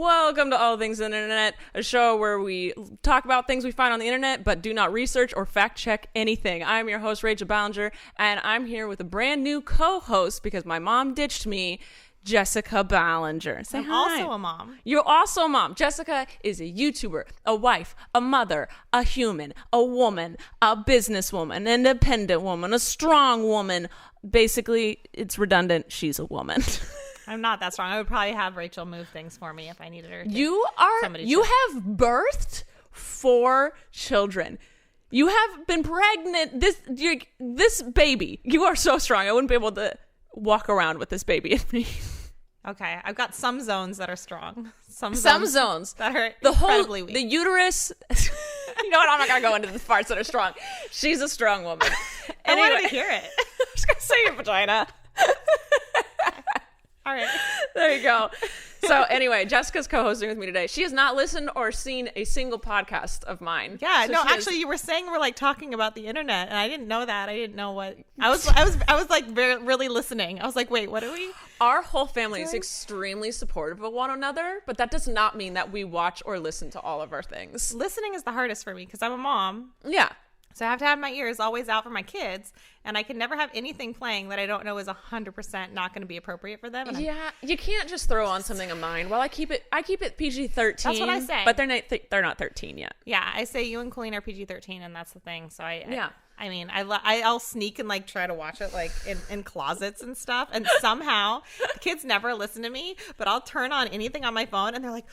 Welcome to All Things Internet, a show where we talk about things we find on the internet but do not research or fact check anything. I'm your host, Rachel Ballinger, and I'm here with a brand new co-host because my mom ditched me, Jessica Ballinger. Say I'm hi. also a mom. You're also a mom. Jessica is a YouTuber, a wife, a mother, a human, a woman, a businesswoman, an independent woman, a strong woman. Basically, it's redundant. She's a woman. I'm not that strong. I would probably have Rachel move things for me if I needed her. You have birthed 4 children. You have been pregnant. This baby. You are so strong. I wouldn't be able to walk around with this baby in me. Okay, I've got some zones that are strong. Some zones that are incredibly weak. The uterus. You know what? I'm not gonna go into the parts that are strong. She's a strong woman. Anyway. I wanted to hear it. I'm just gonna say your vagina. All right. There you go. So anyway, Jessica's co-hosting with me today. She has not listened or seen a single podcast of mine. Yeah, so no, actually you were saying we're like talking about the internet and I didn't know that. I didn't know what I was like really listening. I was like, wait, what are we? Our whole family is extremely supportive of one another, but that does not mean that we watch or listen to all of our things. Listening is the hardest for me because I'm a mom. Yeah. So I have to have my ears always out for my kids, and I can never have anything playing that I don't know is 100% not going to be appropriate for them. And yeah, you can't just throw on something of mine. Well, I keep it PG-13. That's what I say. But they're not 13 yet. Yeah, I say you and Colleen are PG-13, and that's the thing. So I'll I'll sneak and like try to watch it like in closets and stuff, and somehow the kids never listen to me. But I'll turn on anything on my phone, and they're like.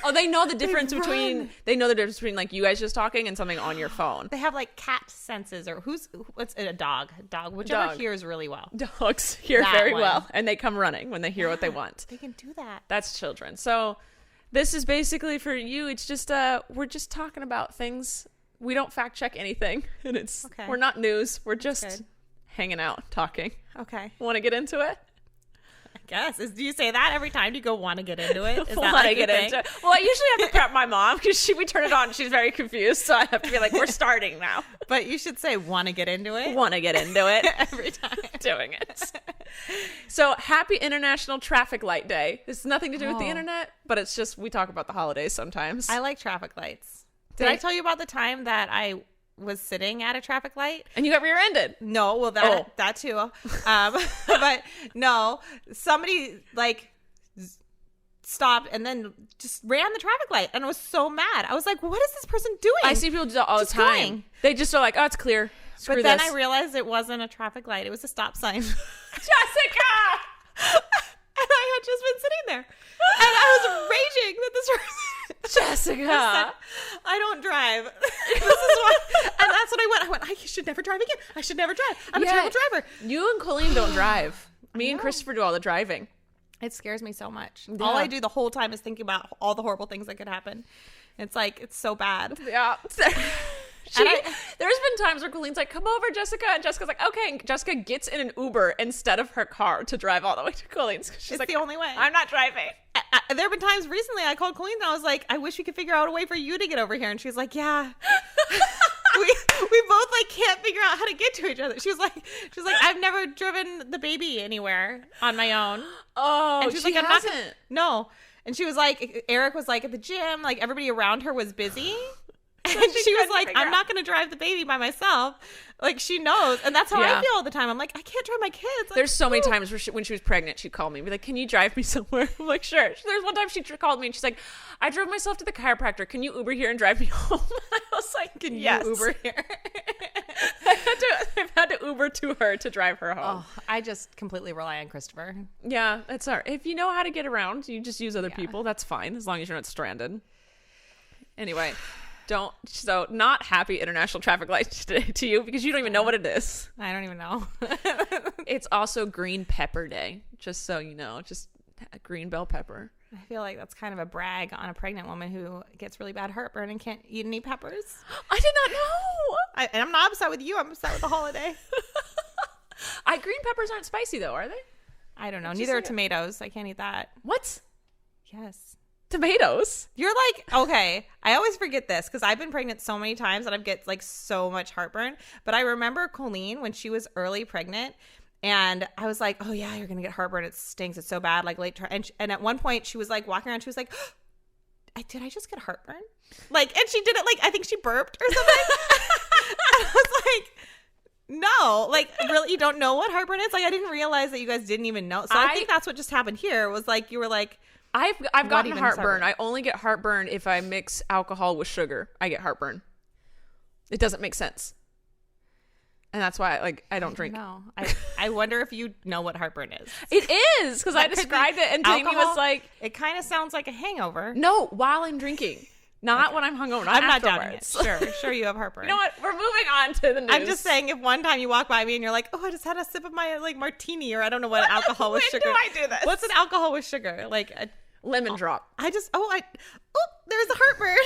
Oh, they know the difference between like you guys just talking and something on your phone. They have like cat senses or what's it, a dog, whichever hears really well. Dogs hear very well, and they come running when they hear what they want. They can do that. That's children. So this is basically for you. It's just we're just talking about things. We don't fact check anything, and we're not news. We're just hanging out, talking. Okay. Want to get into it? Guess. Do you say that every time? Do you go want to get into it? Is that want to get into it? Well, I usually have to prep my mom because we turn it on and she's very confused. So I have to be like, we're starting now. But you should say want to get into it. Want to get into it. Every time. Doing it. So happy International Traffic Light Day. It's nothing to do with the internet, but it's just we talk about the holidays sometimes. I like traffic lights. Did I tell you about the time that I was sitting at a traffic light and you got rear-ended? No, well that too. But no, somebody like stopped and then just ran the traffic light, and I was so mad. I was like, "What is this person doing?" I see people do that all the time. Going. They just are like, "Oh, it's clear." Screw but then this. I realized it wasn't a traffic light; it was a stop sign. Jessica. And I had just been sitting there, and I was raging that this person. Jessica, I don't drive. This is why, and that's what I went. I should never drive again. I should never drive. I'm a terrible driver. You and Colleen don't drive. Me and Christopher do all the driving. It scares me so much. Yeah. All I do the whole time is thinking about all the horrible things that could happen. It's like it's so bad. Yeah. There's been times where Colleen's like, "Come over, Jessica," and Jessica's like, "Okay." And Jessica gets in an Uber instead of her car to drive all the way to Colleen's. She's like, the only way. I'm not driving. There have been times recently I called Colleen and I was like, "I wish we could figure out a way for you to get over here." And she's like, "Yeah." we both like can't figure out how to get to each other. She's like, "I've never driven the baby anywhere on my own." Oh, and she's she like, hasn't. No. And she was like, Eric was like at the gym, like everybody around her was busy. And she was like, I'm not going to drive the baby by myself. Like, she knows. And that's how I feel all the time. I'm like, I can't drive my kids. Like, there's so many times where when she was pregnant, she'd call me and be like, "Can you drive me somewhere?" I'm like, "Sure." There's one time she called me and she's like, "I drove myself to the chiropractor. Can you Uber here and drive me home?" I was like, "Can you Uber here?" I've had to Uber to her to drive her home. Oh, I just completely rely on Christopher. Yeah, that's all right. If you know how to get around, you just use other people. That's fine, as long as you're not stranded. Anyway. Not happy International Traffic Light to you because you don't even know what it is. I don't even know. It's also Green Pepper Day, just so you know, just green bell pepper. I feel like that's kind of a brag on a pregnant woman who gets really bad heartburn and can't eat any peppers. I did not know. And I'm not upset with you. I'm upset with the holiday. Green peppers aren't spicy though, are they? I don't know. Neither are tomatoes. I can't eat that. What? Yes. Tomatoes. You're like, okay, I always forget this because I've been pregnant so many times that I get like so much heartburn. But I remember Colleen when she was early pregnant And I was like, oh yeah, you're going to get heartburn. It stinks. It's so bad. Like and at one point she was like walking around. She was like, did I just get heartburn? Like, and she did it like, I think she burped or something. And I was like, no, like really, you don't know what heartburn is? Like, I didn't realize that you guys didn't even know. So I think that's what just happened here was like, you were like, I've gotten heartburn. I only get heartburn if I mix alcohol with sugar. I get heartburn. It doesn't make sense. And that's why I don't drink. No, I wonder if you know what heartburn is. It is, because I described it and Jamie was like, it kind of sounds like a hangover. No, while I'm drinking. Not when I'm hungover. I'm not doubting it. Sure, you have heartburn. You know what? We're moving on to the news. I'm just saying, if one time you walk by me and you're like, oh, I just had a sip of my like martini, or I don't know what alcohol with sugar. When do I do this? What's an alcohol with sugar? Like a lemon drop. there's a heartburn.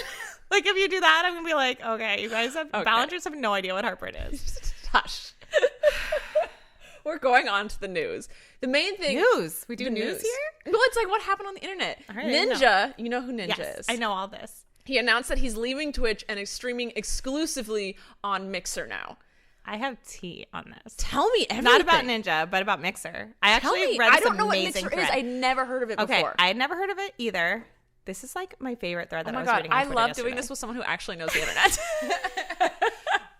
Like if you do that, I'm gonna be like, okay, you guys Ballingers have no idea what heartburn is. Hush. We're going on to the news. The main thing. We do news here? Well, it's like what happened on the internet. Ninja, you know who Ninja is. I know all this. He announced that he's leaving Twitch and is streaming exclusively on Mixer now. I have tea on this. Tell me everything. Not about Ninja, but about Mixer. I actually read this amazing thread. I don't know what Mixer is. I never heard of it before. I had never heard of it either. This is like my favorite thread that I was reading on Twitter I love doing this with someone who actually knows the internet.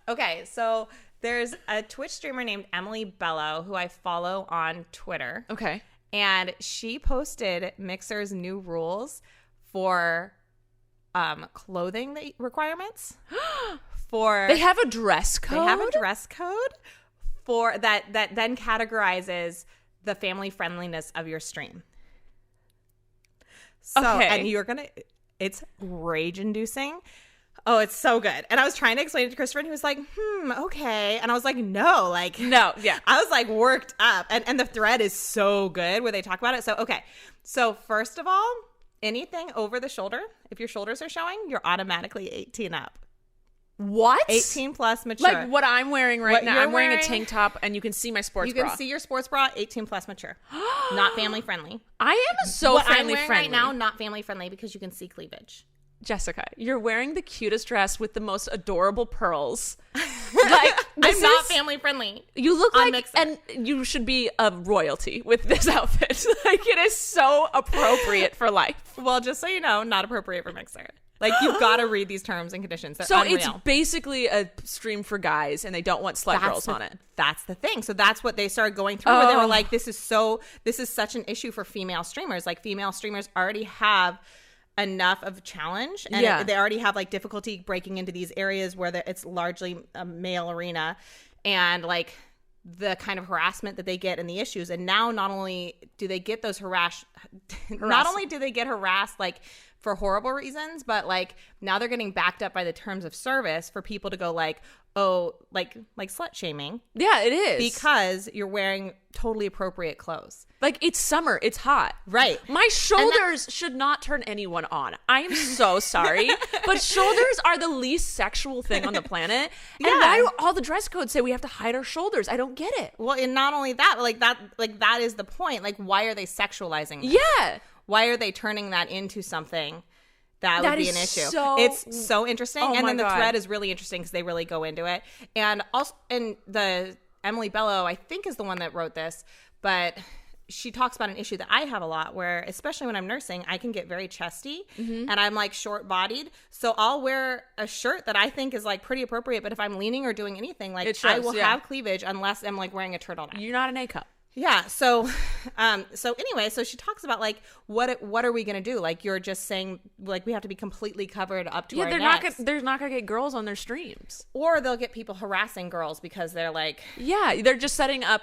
Okay, so there's a Twitch streamer named Emily Bello who I follow on Twitter. Okay. And she posted Mixer's new rules for clothing requirements. They have a dress code? They have a dress code for that then categorizes the family friendliness of your stream. So, and it's rage inducing. Oh, it's so good. And I was trying to explain it to Christopher and he was like, okay. And I was like, no, yeah. I was like worked up. And the thread is so good where they talk about it. So, okay. So first of all, anything over the shoulder, if your shoulders are showing, you're automatically 18 up. What? 18 plus mature. Like what I'm wearing right now. I'm wearing a tank top and you can see my sports bra. You can see your sports bra, 18 plus mature. Not family friendly. I am so family friendly. Right now, not family friendly because you can see cleavage. Jessica, you're wearing the cutest dress with the most adorable pearls. Like, I'm not family friendly. You look like, Mixer. And you should be a royalty with this outfit. Like, it is so appropriate for life. Well, just so you know, not appropriate for Mixer. Like, you've got to read these terms and conditions. They're so unreal. It's basically a stream for guys, and they don't want slut girls on it. That's the thing. So that's what they started going through. Where they were like, this is such an issue for female streamers. Like, female streamers already have enough of a challenge, and they already have like difficulty breaking into these areas where it's largely a male arena, and like the kind of harassment that they get and the issues. And now not only do they get those not only do they get harassed like for horrible reasons, but like now they're getting backed up by the terms of service for people to go like, oh, like slut shaming. Yeah, it is. Because you're wearing totally appropriate clothes. Like, it's summer. It's hot. Right. My shoulders should not turn anyone on. I am so sorry. But shoulders are the least sexual thing on the planet. And why do all the dress codes say we have to hide our shoulders? I don't get it. Well, and not only that, that is the point. Like, why are they sexualizing it? Yeah. Why are they turning that into something that would be an issue? It's so interesting. And then the thread is really interesting because they really go into it. And also, and the Emily Bello, I think, is the one that wrote this, but she talks about an issue that I have a lot where, especially when I'm nursing, I can get very chesty and I'm like short bodied. So I'll wear a shirt that I think is like pretty appropriate. But if I'm leaning or doing anything, like I will have cleavage unless I'm like wearing a turtleneck. You're not an A cup. Yeah. So anyway, so she talks about like, what are we going to do? Like, you're just saying like we have to be completely covered up to our necks. They're not going to get girls on their streams. Or they'll get people harassing girls because they're like. Yeah. They're just setting up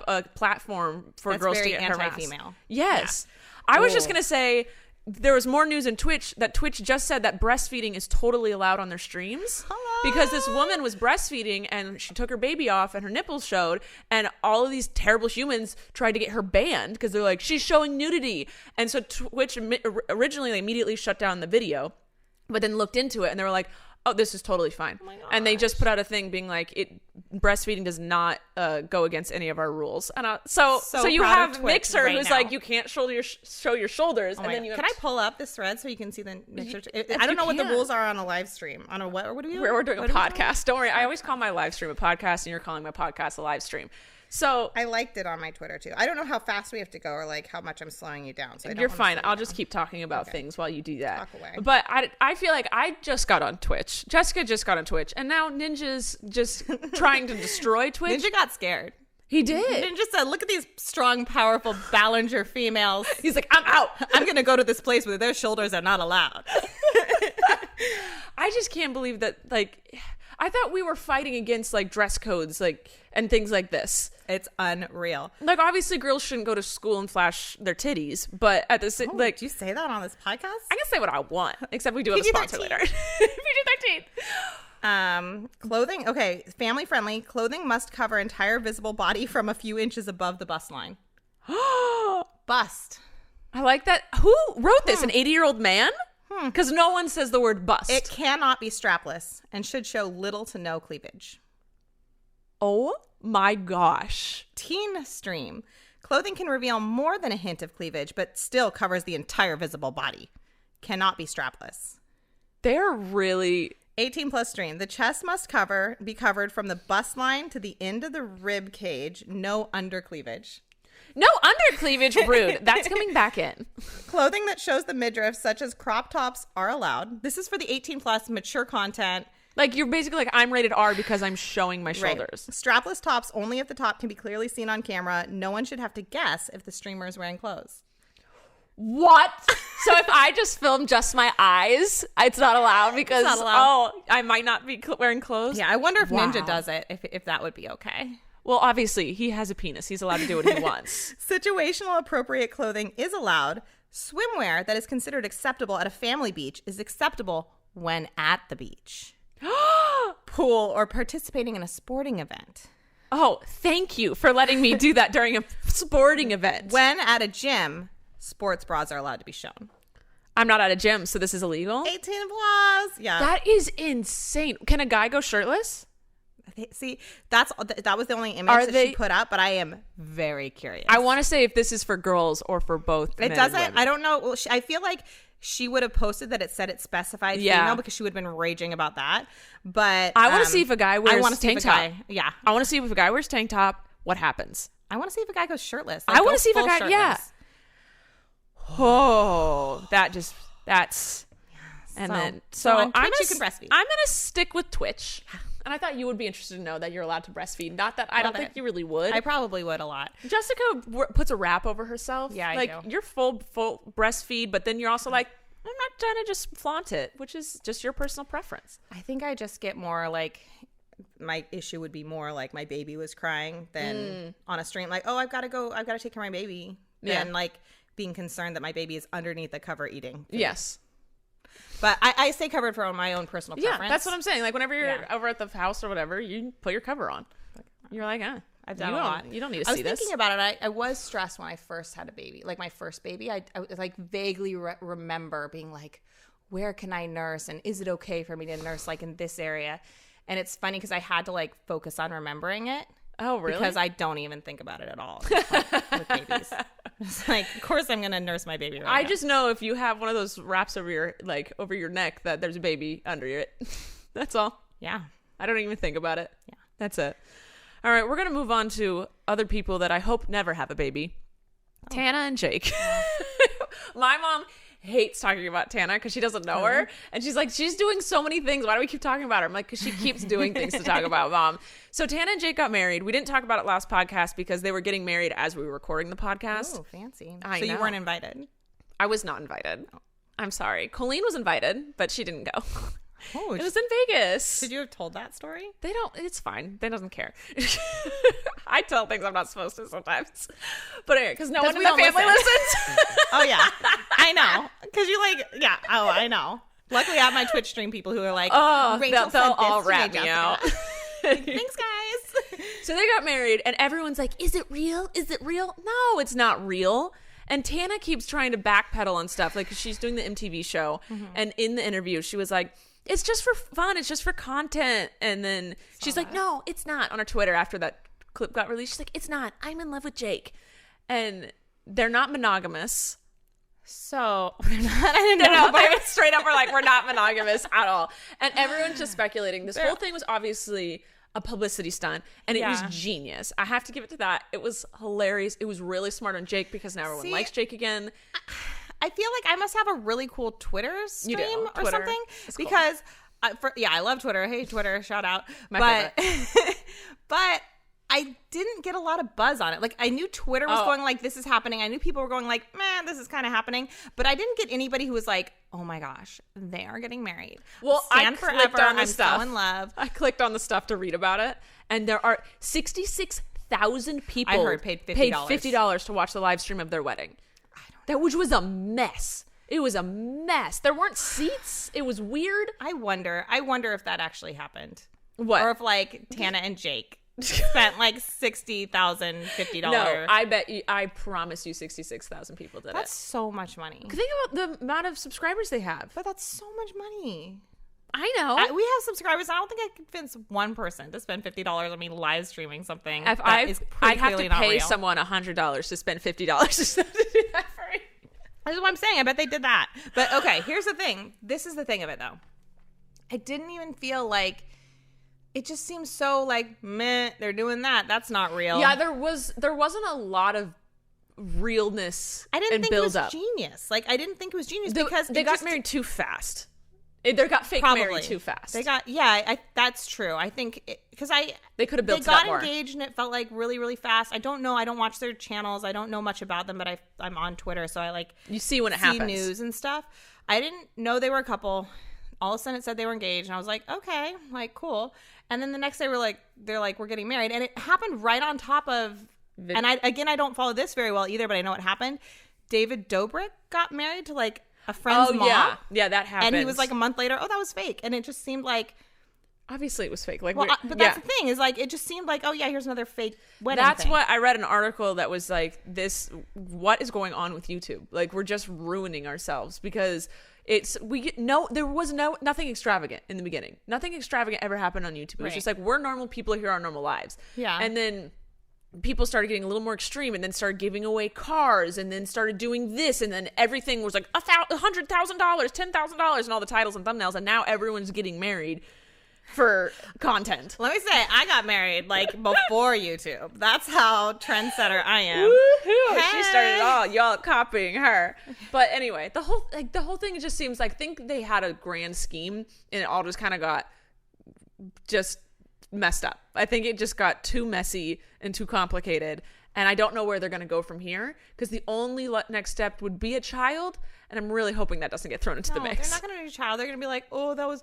a platform for girls to get harassed. That's very anti-female. Yes. Yeah. I was just going to say, there was more news in Twitch that Twitch just said that breastfeeding is totally allowed on their streams. Hello. Because this woman was breastfeeding and she took her baby off and her nipples showed, and all of these terrible humans tried to get her banned because they're like, she's showing nudity. And so Twitch originally, they immediately shut down the video, but then looked into it and they were like, oh, this is totally fine. Oh, and they just put out a thing being like, breastfeeding does not go against any of our rules. And so you have Mixer who's like, you can't show your shoulders. Oh, and then can I pull up this thread so you can see the Mixer? I don't know what the rules are on a live stream. On a what? Or what are we doing? We're doing a podcast. Don't worry. I always call my live stream a podcast, and you're calling my podcast a live stream. So I liked it on my Twitter too. I don't know how fast we have to go or like how much I'm slowing you down. So I don't you're wanna fine. slow you I'll down. just keep talking about things while you do that. Talk away. But I feel like I just got on Twitch. Jessica just got on Twitch, and now Ninja's just trying to destroy Twitch. Ninja got scared. He did. Ninja said, "Look at these strong, powerful Ballinger females." He's like, I'm out. I'm gonna go to this place where their shoulders are not allowed. I just can't believe that. Like, I thought we were fighting against like dress codes, like and things like this. It's unreal. Like, obviously, girls shouldn't go to school and flash their titties, but at the same, like, Did you say that on this podcast? I can say what I want, except we do have a sponsor PG-13. later. PG-13. Clothing. Okay, family friendly. Clothing must cover entire visible body from a few inches above the bust line. Bust. I like that. Who wrote this? An 80-year-old man? Because no one says the word bust. It cannot be strapless and should show little to no cleavage. Oh my gosh. Teen stream. Clothing can reveal more than a hint of cleavage, but still covers the entire visible body. Cannot be strapless. They're really... 18 plus stream. The chest must be covered from the bust line to the end of the rib cage. No under cleavage. No under cleavage, rude. That's coming back in. Clothing that shows the midriff, such as crop tops, are allowed. This is for the 18 plus mature content. Like, you're basically like, I'm rated R because I'm showing my shoulders. Right. Strapless tops only if the top can be clearly seen on camera. No one should have to guess if the streamer is wearing clothes. What? So if I just film just my eyes, it's not allowed because, It's not allowed. oh, I might not be wearing clothes? Yeah, I wonder if Wow. Ninja does it, if that would be okay. Well, obviously, he has a penis. He's allowed to do what he wants. Situational appropriate clothing is allowed. Swimwear that is considered acceptable at a family beach is acceptable when at the beach. Pool or participating in a sporting event. Oh, thank you for letting me do that during a sporting event. When at a gym, sports bras are allowed to be shown. I'm not at a gym, so this is illegal? 18 plus. Yeah. That is insane. Can a guy go shirtless? See, that was the only image Are that they- she put up, but I am very curious. I want to say if this is for girls or for both. It doesn't. I don't know. Well, I feel like she would have posted that it said it specified female because she would have been raging about that. But I want to see if a guy wears wanna see tank if a top. guy- yeah. I want to see if a guy wears tank top, what happens? I want to see if a guy goes shirtless. I wanna go see if a full guy- yeah. shirtless. Oh, that's. And then, so on I'm Twitch you gonna, can breastfeed. I'm going to stick with Twitch. And I thought you would be interested to know that you're allowed to breastfeed. Not that I don't Love think it. you really would. I probably would a lot. Jessica puts a wrap over herself. Yeah, I like, do. you're full breastfeed, but then you're also like, I'm not trying to just flaunt it, which is just your personal preference. I think I just get more like, my issue would be more like my baby was crying than on a stream. Like, oh, I've got to take care of my baby. Yeah. Than like being concerned that my baby is underneath the cover eating food. Yes. But I stay covered for my own personal preference. Yeah, that's what I'm saying. Like, whenever you're Yeah. over at the house or whatever, you put your cover on. You're like, I've done you a don't- lot. you don't need to I see was this. thinking about it. I was stressed when I first had a baby. Like my first baby, I like vaguely remember being like, where can I nurse? And is it okay for me to nurse like in this area? And it's funny because I had to like focus on remembering it. Oh, really? Because I don't even think about it at all with babies. It's like, of course I'm going to nurse my baby right I now. just know if you have one of those wraps over your neck that there's a baby under it. That's all. Yeah. I don't even think about it. Yeah. That's it. All right, we're going to move on to other people that I hope never have a baby. Tana and Jake. My mom hates talking about Tana because she doesn't know her. And she's like, she's doing so many things. Why do we keep talking about her? I'm like, because she keeps doing things to talk about, Mom. So Tana and Jake got married. We didn't talk about it last podcast because they were getting married as we were recording the podcast. Oh, fancy. I so you know. weren't invited? I was not invited. I'm sorry. Colleen was invited, but she didn't go. Oh, It was in Vegas. should you have told that story? They don't, it's fine. They doesn't care. I tell things I'm not supposed to sometimes. But anyway, because no one in we the don't family listen. listens. Oh, yeah. I know. Because you like, yeah. Oh, I know. Luckily, I have my Twitch stream people who are like, Oh, Rachel they'll said this all to rat Jessica. me out. Like, thanks, guys. So they got married, and everyone's like, is it real? Is it real? No, it's not real. And Tana keeps trying to backpedal on stuff. Like, she's doing the MTV show. And in the interview, she was like, it's just for fun. It's just for content. And then she's like, no, it's not. On her Twitter after that clip got released, she's like, it's not. I'm in love with Jake. And they're not monogamous. So, they're not, I didn't They're know. not, they straight up were like, we're not monogamous at all. And everyone's just speculating. This whole thing was obviously a publicity stunt, and it was genius. I have to give it to that. It was hilarious. It was really smart on Jake because now everyone likes Jake again. I feel like I must have a really cool Twitter stream or Twitter. Something It's cool. because I love Twitter. Hey, Twitter, shout out. My favorite. But I didn't get a lot of buzz on it. Like, I knew Twitter was going like, this is happening. I knew people were going like, man, this is kind of happening. But I didn't get anybody who was like, oh my gosh, they are getting married. Well, Stand I clicked forever. on the I'm stuff. so in love. I clicked on the stuff to read about it, and there are 66,000 people I heard paid $50 to watch the live stream of their wedding. Which was a mess. It was a mess. There weren't seats. It was weird. I wonder if that actually happened. What? Or if like Tana and Jake spent like $60,000, $50. No, I promise you 66,000 people did That's so much money. Think about the amount of subscribers they have. But that's so much money. I know. We have subscribers. I don't think I could convince one person to spend $50 on me live streaming something. I'd have to pay someone $100 to spend $50 to do that for me. That's what I'm saying. I bet they did that. But okay, here's the thing. This is the thing of it, though. I didn't even feel like it just seems so like meh. They're doing that. That's not real. Yeah, there wasn't a lot of realness. I didn't and think build it was up. genius. Like I didn't think it was genius because they got married too fast. They got fake married too fast. They got that's true. I think because they could have built. They got more. engaged and it felt like really really fast. I don't know. I don't watch their channels. I don't know much about them, but I'm on Twitter, so I like you see when it see happens. News and stuff. I didn't know they were a couple. All of a sudden it said they were engaged, and I was like, okay, like cool. And then the next day they're like we're getting married, and it happened right on top of. And I don't follow this very well either, but I know what happened. David Dobrik got married to like a friend's mom. Yeah, that happened. And he was like a month later, that was fake. And it just seemed like obviously it was fake. Like, but that's the thing is like it just seemed like here's another fake wedding. That's what I read an article that was like this. What is going on with YouTube? Like we're just ruining ourselves because there was nothing extravagant in the beginning. Nothing extravagant ever happened on YouTube. It was just like we're normal people here, our normal lives. Yeah, and then people started getting a little more extreme and then started giving away cars and then started doing this and then everything was like $100,000, $10,000 and all the titles and thumbnails, and now everyone's getting married for content. Let me say, I got married like before YouTube. That's how trendsetter I am. Woohoo! Hey. She started it all. Y'all copying her. But anyway, the whole thing just seems like, I think they had a grand scheme and it all just kind of got just messed up. I think it just got too messy and too complicated, and I don't know where they're going to go from here because the only next step would be a child, and I'm really hoping that doesn't get thrown into the mix. They're not going to do a child. They're going to be like, oh, that was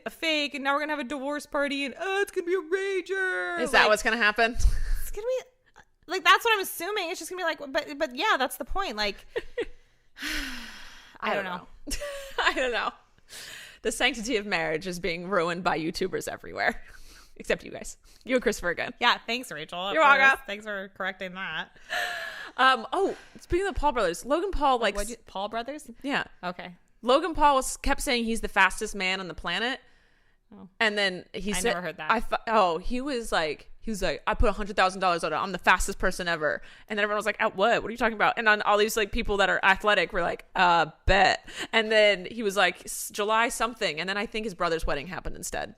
a fake, and now we're going to have a divorce party, and it's going to be a rager. Is that what's going to happen? It's going to be like, that's what I'm assuming. It's just going to be like, but yeah, that's the point. Like, I don't know. I don't know. The sanctity of marriage is being ruined by YouTubers everywhere. Except you guys. You and Christopher again. Yeah, thanks, Rachel. You're welcome. Thanks for correcting that. Speaking of the Paul brothers, Logan Paul Paul brothers? Yeah. Okay. Logan Paul kept saying he's the fastest man on the planet. Oh. And then he said, never heard that. He was like, I put $100,000 on it. I'm the fastest person ever. And then everyone was like, what? What are you talking about? And then all these like people that are athletic were like, bet. And then he was like, July something. And then I think his brother's wedding happened instead.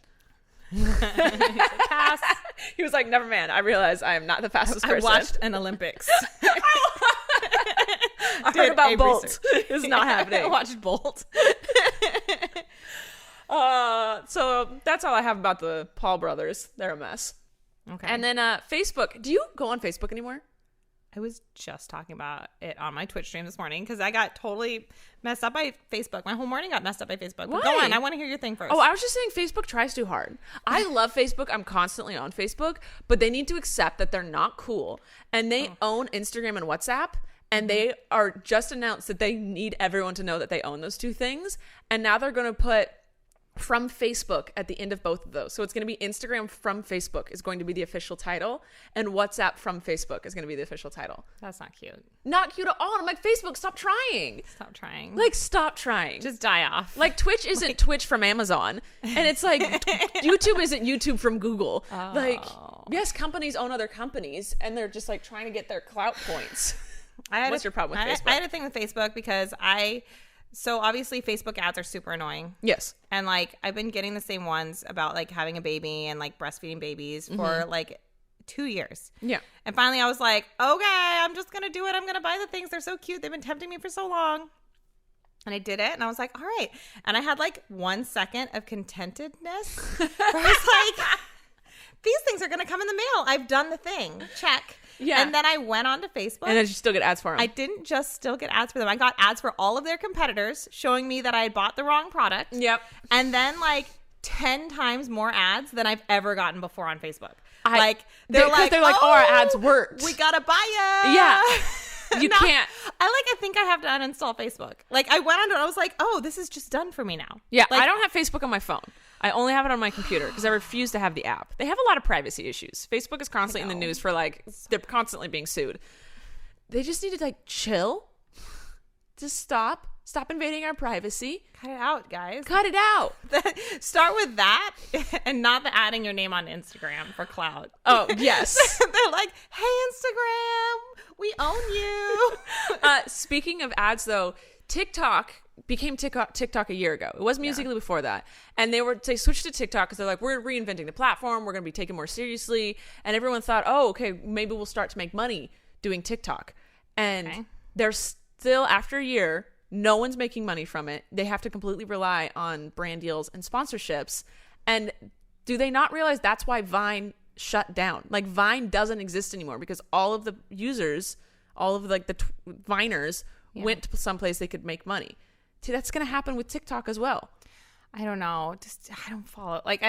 Pass. He was like, never mind, I realize I am not the fastest person. I watched an Olympics. I heard about Bolt. It's not happening. I watched Bolt. So that's all I have about the Paul brothers. They're a mess. Okay. And then Facebook. Do you go on Facebook anymore? I was just talking about it on my Twitch stream this morning because I got totally messed up by Facebook. My whole morning got messed up by Facebook. But go on. I want to hear your thing first. Oh, I was just saying Facebook tries too hard. I love Facebook. I'm constantly on Facebook, but they need to accept that they're not cool. And they own Instagram and WhatsApp. And they are just announced that they need everyone to know that they own those two things. And now they're going to put from Facebook at the end of both of those. So it's going to be Instagram from Facebook is going to be the official title, and WhatsApp from Facebook is going to be the official title. That's not cute. Not cute at all. I'm like, Facebook, stop trying. Stop trying. Like, stop trying. Just die off. Like, Twitch isn't Twitch from Amazon. And it's like, YouTube isn't YouTube from Google. Oh. Like, yes, companies own other companies, and they're just like trying to get their clout points. What's your problem with Facebook? I had a thing with Facebook because I So obviously Facebook ads are super annoying. Yes. And like I've been getting the same ones about like having a baby and like breastfeeding babies for like 2 years. Yeah. And finally I was like, okay, I'm just going to do it. I'm going to buy the things. They're so cute. They've been tempting me for so long. And I did it. And I was like, all right. And I had like 1 second of contentedness. Where I was like, these things are going to come in the mail. I've done the thing. Check. Yeah. And then I went on to Facebook. And then you still get ads for them. I didn't just still get ads for them. I got ads for all of their competitors showing me that I had bought the wrong product. Yep. And then like 10 times more ads than I've ever gotten before on Facebook. They're like, oh, our ads worked. We got to buy ya. Yeah. You can't. I think I have to uninstall Facebook. Like I went on to it. I was like, oh, this is just done for me now. Yeah. Like, I don't have Facebook on my phone. I only have it on my computer because I refuse to have the app. They have a lot of privacy issues. Facebook is constantly in the news for like, they're constantly being sued. They just need to like chill. Just stop invading our privacy. Cut it out, guys. Cut it out. Start with that and not the adding your name on Instagram for clout. Oh, yes. They're like, hey, Instagram, we own you. Speaking of ads, though, TikTok became TikTok a year ago. It was Musical.ly before that. And they switched to TikTok because they're like, we're reinventing the platform. We're going to be taken more seriously. And everyone thought, oh, okay, maybe we'll start to make money doing TikTok. And they're still, after a year, no one's making money from it. They have to completely rely on brand deals and sponsorships. And do they not realize that's why Vine shut down? Like Vine doesn't exist anymore because all of the users, all of like the Viners went to someplace they could make money. See, that's going to happen with TikTok as well. I don't know. I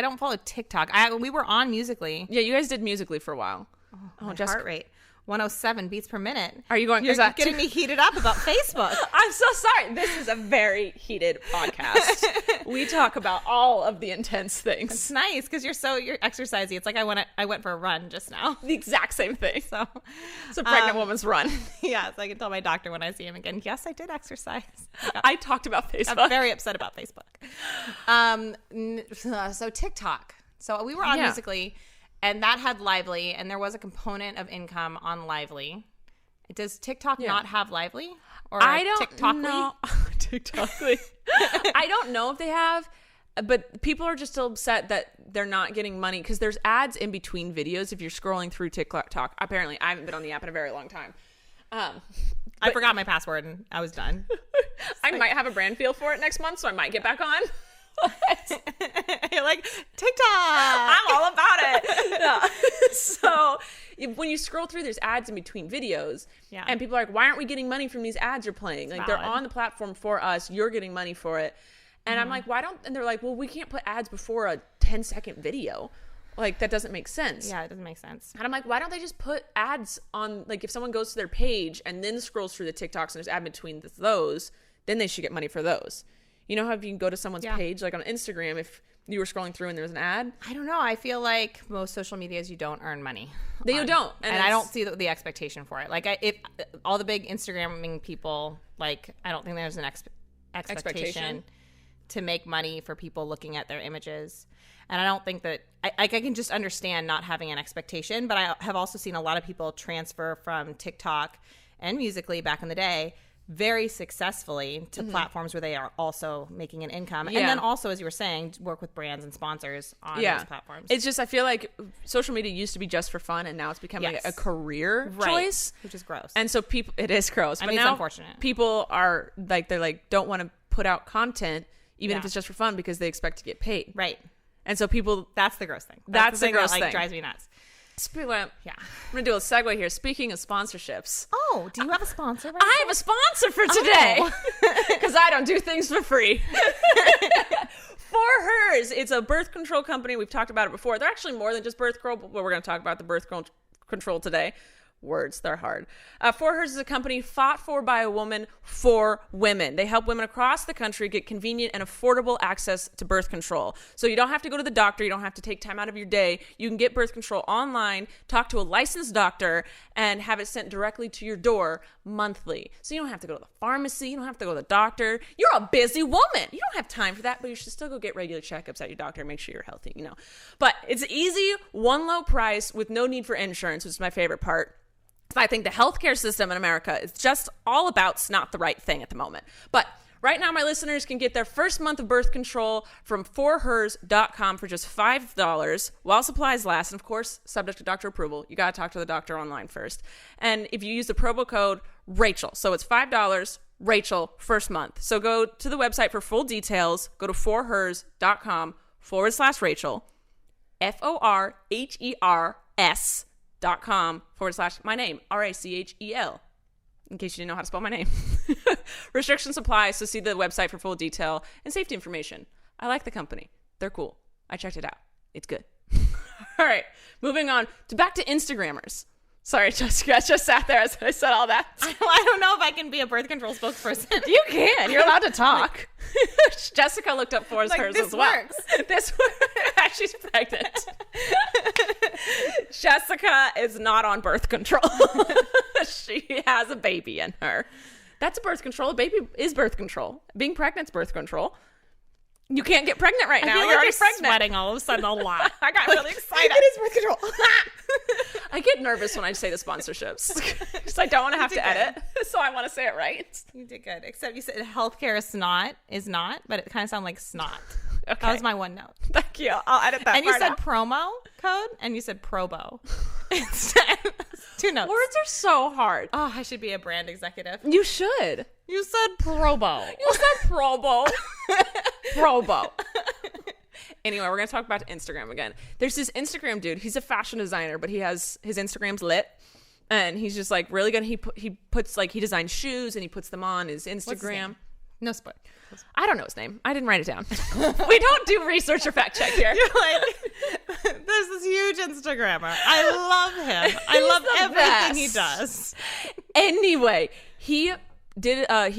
don't follow TikTok. We were on Musical.ly. Yeah, you guys did Musical.ly for a while. Oh, just heart rate. 107 beats per minute. Are you going? You're getting me heated up about Facebook. I'm so sorry. This is a very heated podcast. We talk about all of the intense things. It's nice because you're exercisey. It's like I went for a run just now. The exact same thing. So it's a pregnant woman's run. Yeah, so I can tell my doctor when I see him again. Yes, I did exercise. I talked about Facebook. I'm very upset about Facebook. So TikTok. So we were on Musical.ly. And that had Lively, and there was a component of income on Lively. Does TikTok not have Lively? Or I don't TikTok-ly? know. TikTok-ly. I don't know if they have, but people are just still upset that they're not getting money because there's ads in between videos if you're scrolling through TikTok. Apparently, I haven't been on the app in a very long time. I forgot my password, and I was done. I might have a brand feel for it next month, so I might get back on. You're like, TikTok, I'm all about it. Yeah. So when you scroll through, there's ads in between videos, and people are like, why aren't we getting money from these ads you're playing? Like, they're on the platform for us, you're getting money for it. And I'm like, why don't, and they're like, well, we can't put ads before a 10-second video. Like, that doesn't make sense. Yeah, it doesn't make sense. And I'm like, why don't they just put ads on, like, if someone goes to their page and then scrolls through the TikToks and there's ad between those, then they should get money for those. You know how if you can go to someone's page, like on Instagram, if you were scrolling through and there was an ad? I don't know. I feel like most social medias, you don't earn money. You don't. And I don't see the expectation for it. Like, if all the big Instagramming people, like, I don't think there's an expectation to make money for people looking at their images. And I don't think that, I can just understand not having an expectation, but I have also seen a lot of people transfer from TikTok and Musical.ly back in the day very successfully to platforms where they are also making an income. And then also, as you were saying, work with brands and sponsors on those platforms. It's just, I feel like social media used to be just for fun, and now it's becoming a career choice. Which is gross. And so it is gross. But it's now unfortunate. People are like, they're like, don't want to put out content, even if it's just for fun, because they expect to get paid. Right. And so people... That's the gross thing. That's the gross thing. Like, drives me nuts. I'm going to do a segue here. Speaking of sponsorships. Oh, do you have a sponsor right I have a sponsor for today. Because I don't do things for free. For Hers. It's a birth control company. We've talked about it before. They're actually more than just birth control, but we're going to talk about the birth control today. Words, they're hard. For Hers is a company fought for by a woman for women. They help women across the country get convenient and affordable access to birth control. So you don't have to go to the doctor. You don't have to take time out of your day. You can get birth control online, talk to a licensed doctor, and have it sent directly to your door monthly. So you don't have to go to the pharmacy. You don't have to go to the doctor. You're a busy woman. You don't have time for that, but you should still go get regular checkups at your doctor and make sure you're healthy, you know. But it's easy, one low price with no need for insurance, which is my favorite part. I think the healthcare system in America is just all about not the right thing at the moment. But Right now, my listeners can get their first month of birth control from forhers.com for just $5 while supplies last. And of course, subject to doctor approval. You got to talk to the doctor online first. And if you use the promo code Rachel, so it's $5, Rachel, first month. So go to the website for full details. Go to forhers.com/Rachel, forhers.com/my name, RACHEL. In case you didn't know how to spell my name. Restrictions apply, so see the website for full detail and safety information. I like the company. They're cool. I checked it out. It's good. All right, moving on to back to Instagrammers. Sorry, Jessica, I just sat there as I said all that. I don't know if I can be a birth control spokesperson. You can. You're allowed to talk. Jessica looked up hers as well. Works. This works. She's pregnant. Jessica is not on birth control. She has a baby in her. That's a birth control. A baby is birth control. Being pregnant's birth control. You can't get pregnant right now. You're like already pregnant. Sweating all of a sudden a lot. I got really excited. It is birth control. I get nervous when I say the sponsorships because I don't want to have to edit, so I want to say it right. You did good. Except you said healthcare is not, but it kind of sounded like snot. Okay. That was my one note. Thank you. I'll edit that. And you said promo code, and you said probo. Instead, 2 notes. Words are so hard. Oh, I should be a brand executive. You should. You said probo. You said probo. Probo. Anyway, we're going to talk about Instagram again. There's this Instagram dude. He's a fashion designer, but his Instagram's lit. And he's just like really good. He puts like, he designs shoes and he puts them on his Instagram. What's his name? No spoil. I don't know his name. I didn't write it down. We don't do research or fact check here. You're like, there's this huge Instagrammer. I love him. I love everything he does. Anyway, he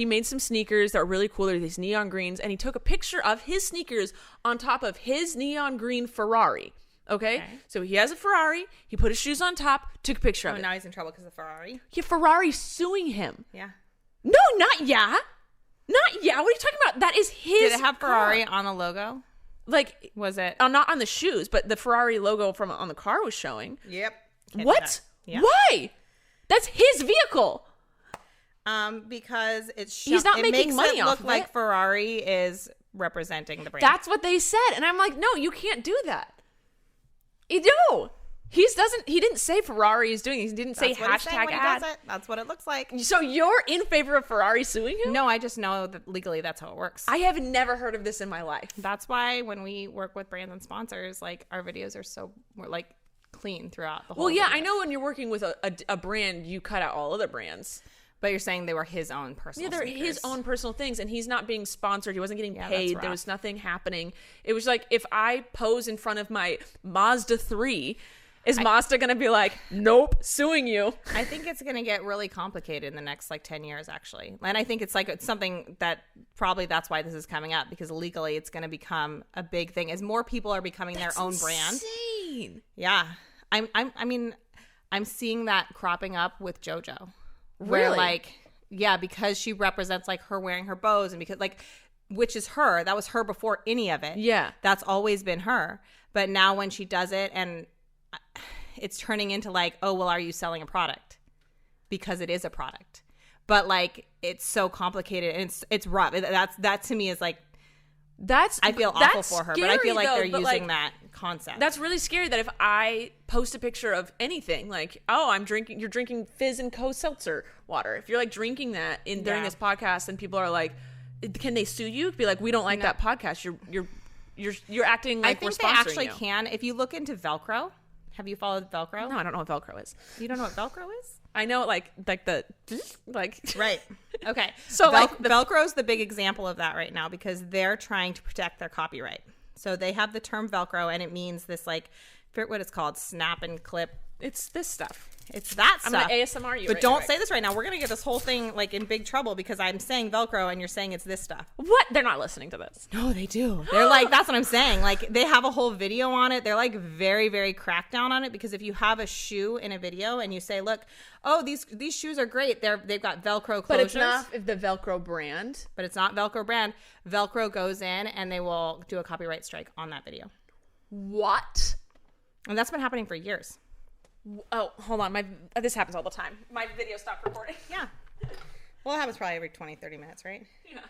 made some sneakers that were really cool. They're these neon greens, and he took a picture of his sneakers on top of his neon green Ferrari. Okay? So he has a Ferrari. He put his shoes on top, took a picture of it. Now he's in trouble because of Ferrari. Yeah, Ferrari's suing him. Yeah. No, not yeah. Not yeah. What are you talking about? That is his. Did it have Ferrari car on the logo? Like, was it? Not on the shoes, but the Ferrari logo on the car was showing. Yep. What? Yeah. Why? That's his vehicle. Because he's not making money off of it. Look like Ferrari is representing the brand. That's what they said, and I'm like, no, you can't do that. No, he didn't say Ferrari is doing it. He didn't say hashtag ad. That's what it looks like. So you're in favor of Ferrari suing him? No, I just know that legally that's how it works. I have never heard of this in my life. That's why when we work with brands and sponsors, like our videos are so more like clean throughout the whole. Well, yeah, video. I know when you're working with a brand, you cut out all other brands. But you're saying they were his own personal they're sneakers. his own personal things, and he's not being sponsored. He wasn't getting paid. That's there was nothing happening. It was like, if I pose in front of my Mazda 3, is Mazda going to be like, nope, suing you? I think it's going to get really complicated in the next, 10 years, actually. And I think it's something that probably that's why this is coming up, because legally it's going to become a big thing as more people are becoming their own brand. Insane. Yeah. I'm seeing that cropping up with JoJo. Really? Where because she represents her wearing her bows, and because which is her, that was her before any of it. Yeah. That's always been her. But now when she does it, and it's turning into oh, well, are you selling a product? Because it is a product. But it's so complicated and it's rough. That to me is I feel awful for her, but I feel they're using that concept. That's really scary that if I post a picture of anything, you're drinking Fizz and Co seltzer water. If you're drinking that during this podcast, and people are like, can they sue you? Be like, we don't like that podcast. You're acting like we're sponsoring you. I think they actually can. If you look into Velcro, have you followed Velcro? No, I don't know what Velcro is. You don't know what Velcro is? I know the right. Okay. So Velcro is the big example of that right now, because they're trying to protect their copyright. So they have the term Velcro, and it means this forget what it's called, snap and clip. It's this stuff. It's that stuff. I'm gonna ASMR you. But don't say this right now. We're gonna get this whole thing in big trouble because I'm saying Velcro and you're saying it's this stuff. What? They're not listening to this. No, they do. They're that's what I'm saying. They have a whole video on it. They're very, very cracked down on it, because if you have a shoe in a video and you say, look, oh, these shoes are great. They've got Velcro closures. But it's not the Velcro brand. But it's not Velcro brand. Velcro goes in and they will do a copyright strike on that video. What? And that's been happening for years. Oh, hold on. This happens all the time. My video stopped recording. Yeah. Well, it happens probably every 20, 30 minutes, right? Yeah.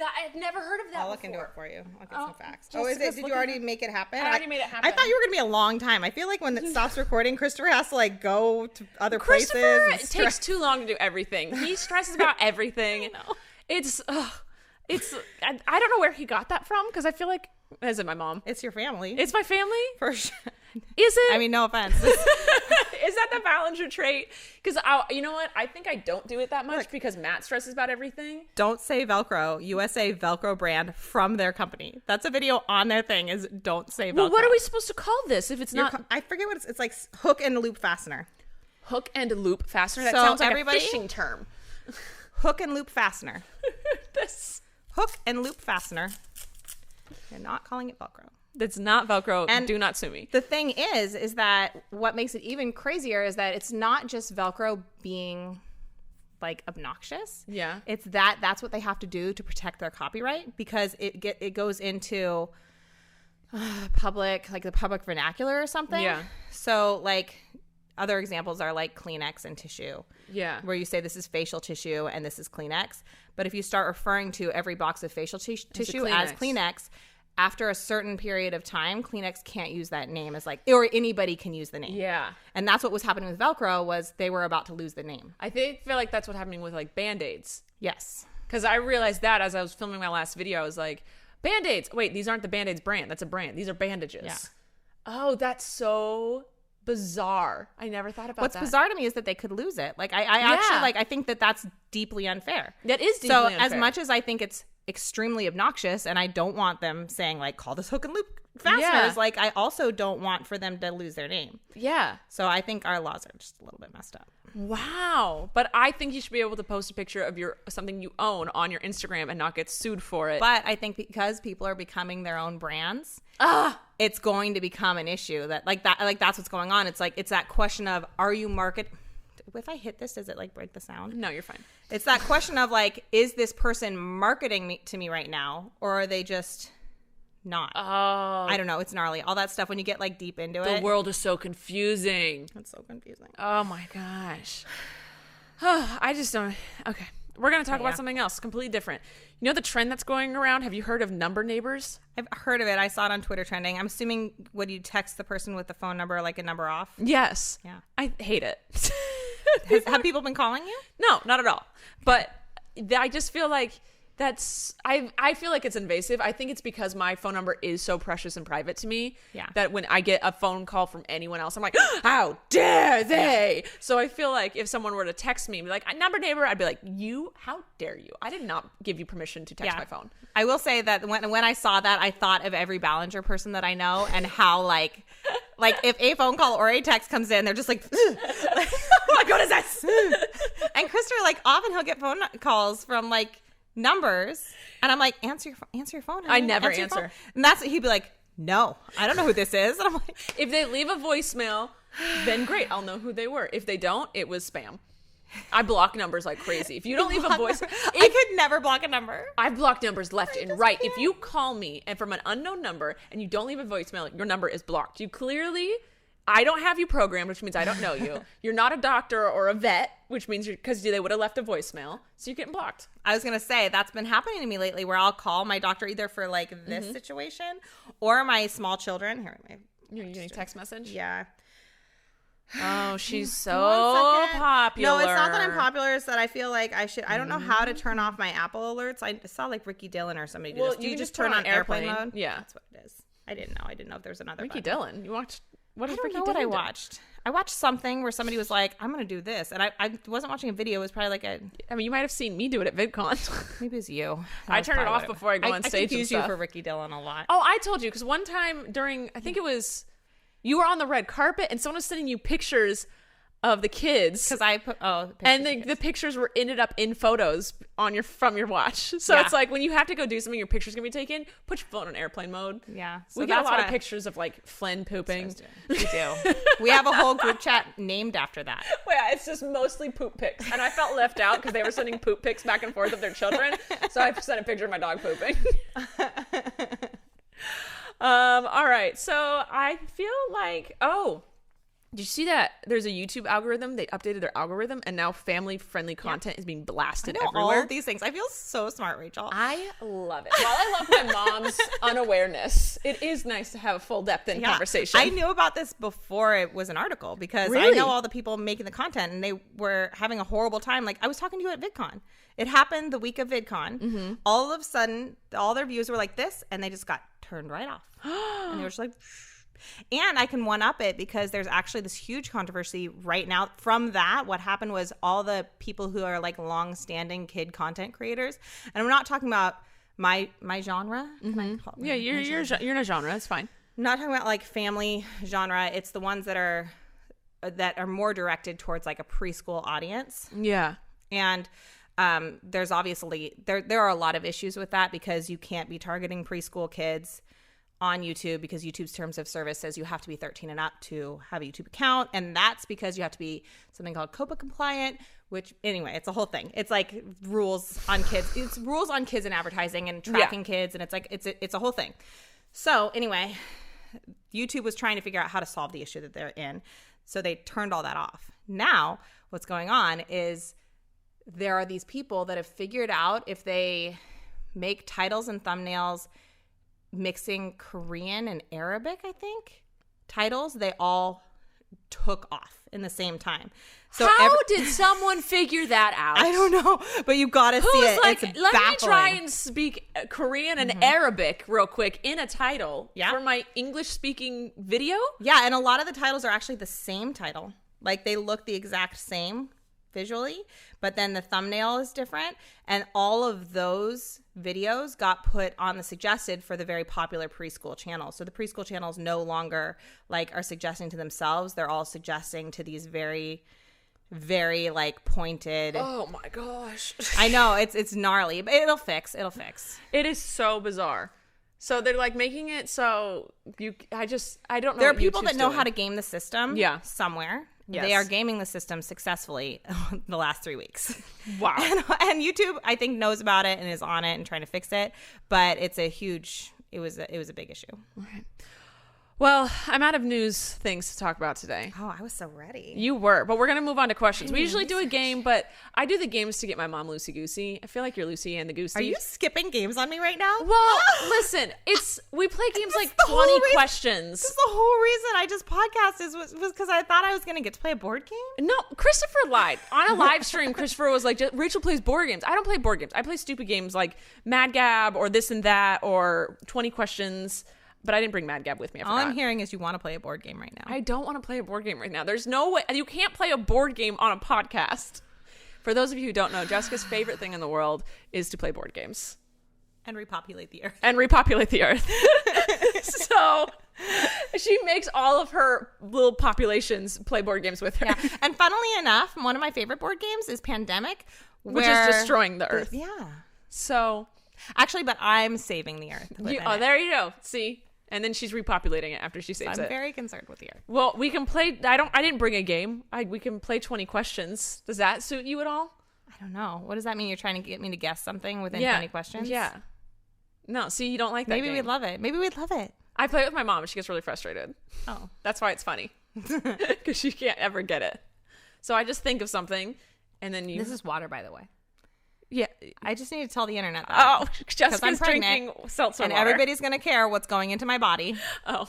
I've never heard of that I'll look before. into it for you. I'll get some facts. Jessica's Did you already make it happen? I already made it happen. I thought you were going to be a long time. I feel like when it stops recording, Christopher has to like go to other Christopher places. It takes too long to do everything. He stresses about everything. It's I don't know where he got that from because I feel like, is it my mom? It's your family. It's my family? For sure. Is it? I mean, no offense. Is that the Ballinger trait? Because you know what? I think I don't do it that much because Matt stresses about everything. Don't say Velcro. USA Velcro brand from their company. That's a video on their thing is don't say Velcro. Well, what are we supposed to call this if it's not? I forget what it's like hook and loop fastener. Hook and loop fastener? That So sounds like everybody- a fishing term. Hook and loop fastener. This. Hook and loop fastener. You're not calling it Velcro. That's not Velcro. And do not sue me. The thing is that what makes it even crazier is that it's not just Velcro being like obnoxious. Yeah. It's that's what they have to do to protect their copyright because it goes into the public vernacular or something. Yeah. So like other examples are like Kleenex and tissue. Yeah. Where you say this is facial tissue and this is Kleenex. But if you start referring to every box of facial tissue as Kleenex, after a certain period of time, Kleenex can't use that name as like, or anybody can use the name. Yeah. And that's what was happening with Velcro was they were about to lose the name. I feel like that's what's happening with like Band-Aids. Yes. Because I realized that as I was filming my last video, I was like, Band-Aids. Wait, these aren't the Band-Aids brand. That's a brand. These are bandages. Yeah. Oh, that's so bizarre. I never thought about What's that. bizarre to me is that they could lose it. Like I actually like I think that that's deeply unfair. That is deeply unfair. So as much as I think it's extremely obnoxious and I don't want them saying like call this hook and loop fasteners, like I also don't want for them to lose their name. Yeah. So I think our laws are just a little bit messed up. Wow. But I think you should be able to post a picture of something you own on your Instagram and not get sued for it. But I think because people are becoming their own brands, it's going to become an issue that's what's going on. It's like, it's that question of, are you if I hit this, does it like break the sound? No, you're fine. It's that question of like, is this person marketing to me right now? Or are they just not? Oh. I don't know. It's gnarly. All that stuff when you get like deep into it. The world is so confusing. It's so confusing. Oh my gosh. I just don't. Okay. We're going to talk about something else completely different. You know the trend that's going around? Have you heard of number neighbors? I've heard of it. I saw it on Twitter trending. I'm assuming would you text the person with the phone number like a number off? Yes. Yeah. I hate it. Have people been calling you? No, not at all. But I just feel like I feel like it's invasive. I think it's because my phone number is so precious and private to me that when I get a phone call from anyone else, I'm like, how dare they? Yeah. So I feel like if someone were to text me and be like, number neighbor, I'd be like, how dare you? I did not give you permission to text my phone. I will say that when I saw that, I thought of every Ballinger person that I know and how like if a phone call or a text comes in, they're just like, what is this? And Christopher, like often he'll get phone calls from like numbers and I'm like, answer your phone. I never answer. And that's what he'd be like, no, I don't know who this is. And I'm like, if they leave a voicemail, then great, I'll know who they were. If they don't, it was spam. I block numbers like crazy. If you don't leave a voice, I could never block a number. I've blocked numbers left and right. If you call me and from an unknown number and you don't leave a voicemail, your number is blocked. I don't have you programmed, which means I don't know you. You're not a doctor or a vet, which means because they would have left a voicemail, so you're getting blocked. I was gonna say that's been happening to me lately, where I'll call my doctor either for like this situation or my small children. Here, you're getting a text message. Yeah. Oh, she's so popular. No, it's not that I'm popular. It's that I feel like I should. I don't know how to turn off my Apple alerts. I saw like Ricky Dillon or somebody do this. Do you just turn on airplane mode? Yeah, that's what it is. I didn't know if there's another. Ricky Dillon. You watched? What is I don't Ricky know Dillon? What I watched. I watched something where somebody was like, "I'm gonna do this," and I wasn't watching a video. It was probably like I mean, you might have seen me do it at VidCon. Maybe it was you. I turn it off before I go on stage. I confuse you for Ricky Dillon a lot. Oh, I told you because one time during, I think it was, you were on the red carpet and someone was sending you pictures of the kids because I put and the pictures were ended up in photos on from your watch. So it's like when you have to go do something, your picture's gonna be taken. Put your phone on airplane mode. Yeah, so we get a lot of pictures of like Flynn pooping. We do. We have a whole group chat named after that. Well, yeah, it's just mostly poop pics, and I felt left out because they were sending poop pics back and forth of their children. So I sent a picture of my dog pooping. All right, so I feel like Did you see that there's a YouTube algorithm? They updated their algorithm, and now family-friendly content is being blasted everywhere. All of these things. I feel so smart, Rachel. I love it. While I love my mom's unawareness, it is nice to have a full depth in conversation. I knew about this before it was an article because I Really? know all the people making the content, and they were having a horrible time. Like, I was talking to you at VidCon. It happened the week of VidCon. Mm-hmm. All of a sudden, all their views were like this, and they just got turned right off. And they were just like... And I can one-up it because there's actually this huge controversy right now from that. What happened was all the people who are like long-standing kid content creators, and I'm not talking about my genre. Mm-hmm. Yeah, you're in a genre. It's fine. I'm not talking about like family genre. It's the ones that are more directed towards like a preschool audience. Yeah. And there's obviously there are a lot of issues with that because you can't be targeting preschool kids on YouTube because YouTube's terms of service says you have to be 13 and up to have a YouTube account. And that's because you have to be something called COPPA compliant, which anyway, it's a whole thing. It's like rules on kids. It's rules on kids in advertising and tracking kids. And it's like, it's a whole thing. So anyway, YouTube was trying to figure out how to solve the issue that they're in. So they turned all that off. Now what's going on is there are these people that have figured out if they make titles and thumbnails mixing Korean and Arabic, I think, titles, they all took off in the same time. So how did someone figure that out? I don't know, but you got to see it. Like, it's let baffling. me try and speak Korean and Arabic real quick in a title for my English-speaking video? Yeah, and a lot of the titles are actually the same title. Like, they look the exact same visually, but then the thumbnail is different, and all of those videos got put on the suggested for the very popular preschool channel. So the preschool channels no longer like are suggesting to themselves. They're all suggesting to these very, very like pointed. Oh my gosh. I know it's gnarly, but it'll fix. It is so bizarre. So they're like making it so I don't know. There are what people YouTube's that know doing. how to game the system somewhere. Yes. They are gaming the system successfully the last 3 weeks. Wow. And YouTube, I think, knows about it and is on it and trying to fix it. But it's a huge, it was a big issue. All right. Well, I'm out of news things to talk about today. Oh, I was so ready. You were, but we're going to move on to questions. We usually do a game, but I do the games to get my mom loosey-goosey. I feel like you're Lucy and the Goosey. Are you skipping games on me right now? Well, listen, we play games like 20 questions. This is the whole reason I just podcasted was because I thought I was going to get to play a board game. No, Christopher lied. On a live stream, Christopher was like, Rachel plays board games. I don't play board games. I play stupid games like Mad Gab or this and that or 20 questions. But I didn't bring Mad Gab with me. All I'm hearing is you want to play a board game right now. I don't want to play a board game right now. There's no way. You can't play a board game on a podcast. For those of you who don't know, Jessica's favorite thing in the world is to play board games. And repopulate the earth. So she makes all of her little populations play board games with her. Yeah. And funnily enough, one of my favorite board games is Pandemic. Which is destroying the earth. Yeah. So. Actually, but I'm saving the earth. There you go. See? And then she's repopulating it after she saves it. I'm very concerned with the earth. Well, we can play. I didn't bring a game. We can play 20 questions. Does that suit you at all? I don't know. What does that mean? You're trying to get me to guess something within 20 questions? Yeah. No, see, you don't like that Maybe game. we'd love it. I play it with my mom and she gets really frustrated. Oh. That's why it's funny. Because she can't ever get it. So I just think of something and then you... This is water, by the way. Yeah. I just need to tell the internet that. Oh, Jessica's drinking seltzer and water. everybody's going to care what's going into my body. Oh.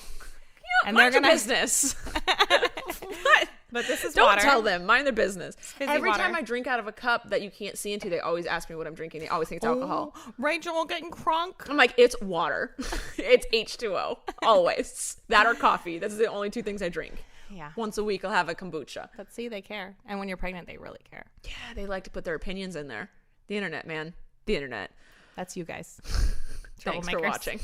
And mind they're your business. What? But this is Don't water. tell them. Mind their business. Every water. time I drink out of a cup that you can't see into, they always ask me what I'm drinking. They always think it's alcohol. Rachel getting crunk. I'm like, it's water. It's H2O. Always. That or coffee. That's the only two things I drink. Yeah. Once a week, I'll have a kombucha. But see, they care. And when you're pregnant, they really care. Yeah, they like to put their opinions in there. The internet, man. The internet. That's you guys. Thanks for watching.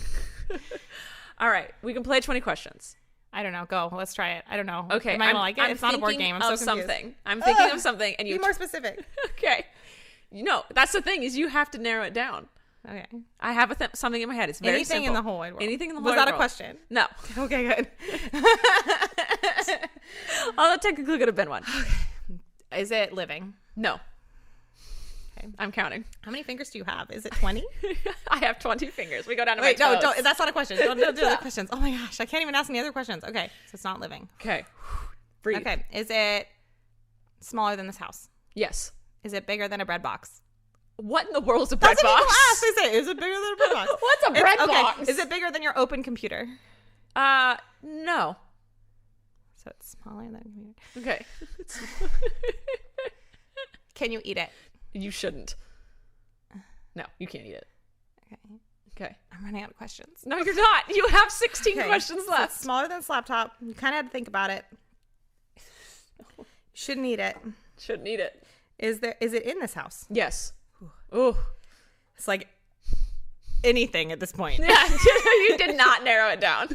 All right. We can play 20 questions. I don't know. Go. Let's try it. I don't know. Okay. Am I going to like it? It's not a board game. I'm so confused. Something. I'm thinking of something. And you be more specific. Okay. No, that's the thing is you have to narrow it down. Okay. I have something in my head. It's very Anything simple. in the whole wide world. Anything in the whole wide world. Was that world. a question? No. Okay, good. Although technically could have been one. Is it living? No. Okay. I'm counting. How many fingers do you have? Is it 20? I have 20 fingers. We go down to Wait, my toes. no, that's not a question. Don't do the questions. Oh my gosh, I can't even ask any other questions. Okay, so it's not living. Okay. Breathe. Okay. Is it smaller than this house? Yes. Is it bigger than a bread box? What in the world is a bread That's what box? people ask. They say, is it bigger than a bread box? What's a bread box? Is it bigger than your open computer? No. So it's smaller than a computer. Okay. Can you eat it? You shouldn't. No, you can't eat it. Okay. Okay. I'm running out of questions. No, you're not. You have 16 questions So left. it's smaller than this laptop. You kind of had to think about it. Shouldn't eat it. Shouldn't eat it. Is it in this house? Yes. Ooh. It's like anything at this point. Yeah, you did not narrow it down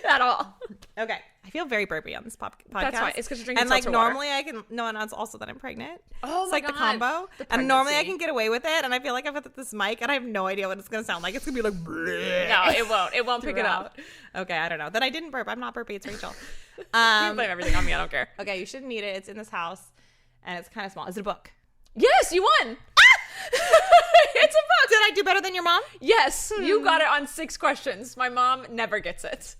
at all. Okay. I feel very burpy on this podcast. That's fine. It's because you're drinking and like seltzer water. normally I can and it's also that I'm pregnant. Oh it's my like God. the combo. The and normally I pregnancy. can get away with it, and I feel like I've got this mic and I have no idea what it's gonna sound like. It's gonna be like No, it won't. It won't pick it up. Okay, I don't know. Then I didn't burp. I'm not burpy, it's Rachel. You can blame everything on me. I don't care. Okay, you shouldn't eat it. It's in this house and it's kind of small. Is it a book? Yes, you won. It's a book. Did I do better than your mom? Yes, you got it on 6 questions. My mom never gets it.